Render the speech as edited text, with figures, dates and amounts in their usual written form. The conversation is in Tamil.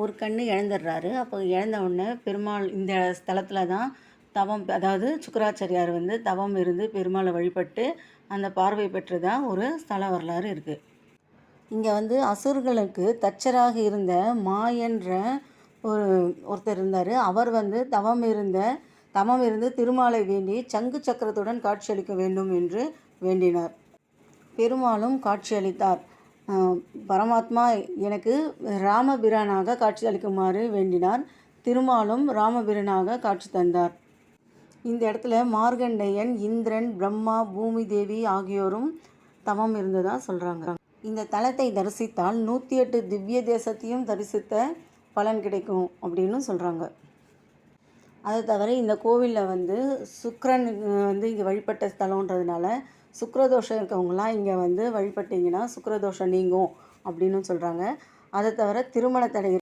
ஒரு கண் இழந்துடுறாரு. அப்போ இழந்த உடனே பெருமாள் இந்த ஸ்தலத்தில் தான் தவம், அதாவது சுக்கராச்சாரியார் வந்து தவம் இருந்து பெருமாளை வழிபட்டு அந்த பார்வை பெற்றதா ஒரு ஸ்தல வரலாறு இருக்குது. இங்கே வந்து அசுரர்களுக்கு தச்சராக இருந்த மாயன்ற ஒருத்தர் இருந்தார். அவர் வந்து தவம் இருந்து திருமாலை வேண்டி சங்கு சக்கரத்துடன் காட்சியளிக்க வேண்டும் என்று வேண்டினார். பெருமாளும் காட்சியளித்தார். பரமாத்மா எனக்கு ராமபிரானாக காட்சி அளிக்குமாறு வேண்டினார். திருமாலும் ராமபிரானாக காட்சி தந்தார். இந்த இடத்துல மார்கண்டேயன், இந்திரன், பிரம்மா, பூமி தேவி ஆகியோரும் தவம் இருந்ததாக சொல்கிறாங்க. இந்த தலத்தை தரிசித்தால் 108 திவ்ய தேசத்தையும் தரிசித்த பலன் கிடைக்கும் அப்படின்னு சொல்கிறாங்க. அதை தவிர இந்த கோவிலில் வந்து சுக்கிரன் வந்து இங்கே வழிபட்ட ஸ்தலன்றதுனால சுக்கிரதோஷம் இருக்கவங்களாம் இங்கே வந்து வழிபட்டிங்கன்னா சுக்கிரதோஷம் நீங்கும் அப்படின்னு சொல்கிறாங்க. அதை தவிர திருமண தடை